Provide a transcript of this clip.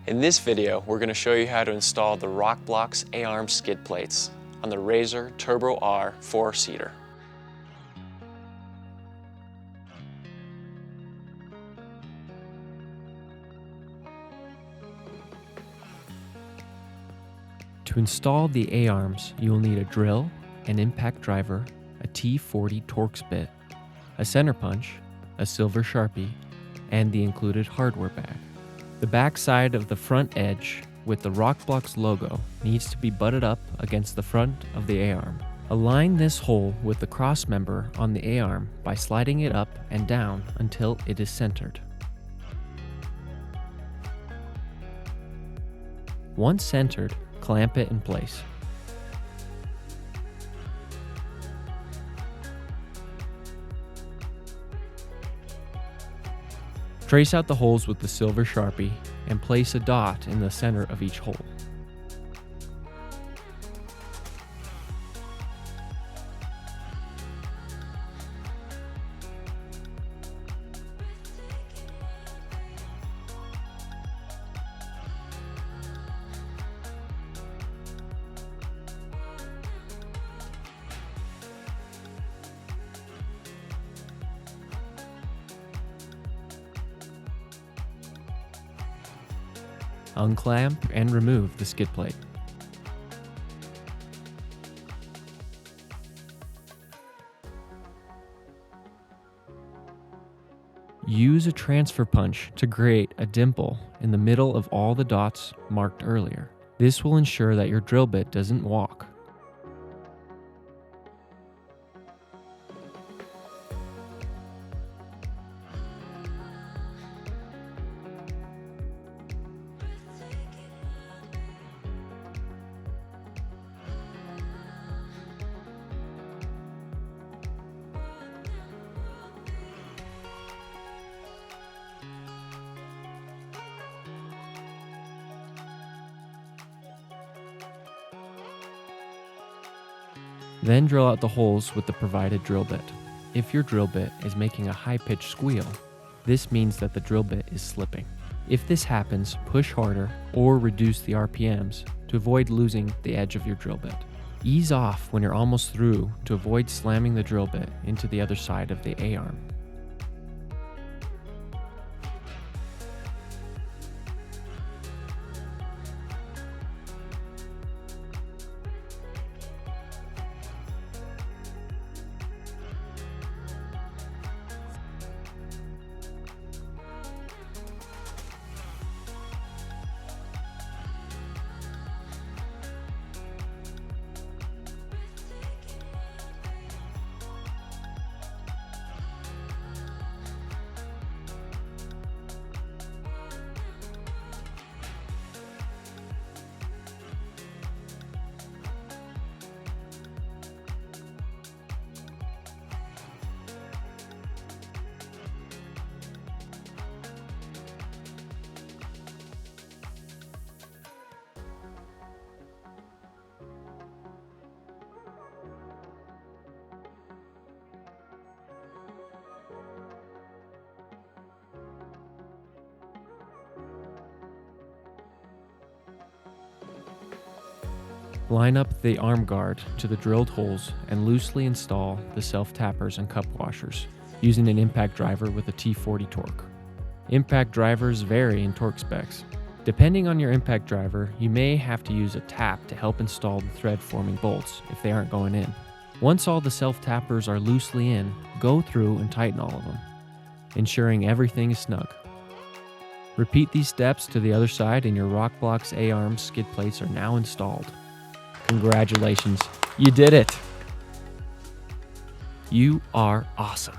In this video, we're going to show you how to install the Rokblokz A-arm skid plates on the RZR Turbo R 4-seater. To install the A-arms, you will need a drill, an impact driver, a T40 Torx bit, a center punch, a silver Sharpie, and the included hardware bag. The back side of the front edge with the Rokblokz logo needs to be butted up against the front of the A-arm. Align this hole with the cross member on the A-arm by sliding it up and down until it is centered. Once centered, clamp it in place. Trace out the holes with the silver Sharpie and place a dot in the center of each hole. Unclamp and remove the skid plate. Use a transfer punch to create a dimple in the middle of all the dots marked earlier. This will ensure that your drill bit doesn't walk. Then drill out the holes with the provided drill bit. If your drill bit is making a high-pitched squeal, this means that the drill bit is slipping. If this happens, push harder or reduce the RPMs to avoid losing the edge of your drill bit. Ease off when you're almost through to avoid slamming the drill bit into the other side of the A-arm. Line up the arm guard to the drilled holes and loosely install the self-tappers and cup washers using an impact driver with a T40 torque. Impact drivers vary in torque specs. Depending on your impact driver, you may have to use a tap to help install the thread-forming bolts if they aren't going in. Once all the self-tappers are loosely in, go through and tighten all of them, ensuring everything is snug. Repeat these steps to the other side and your Rokblokz A-arm skid plates are now installed. Congratulations, you did it! You are awesome.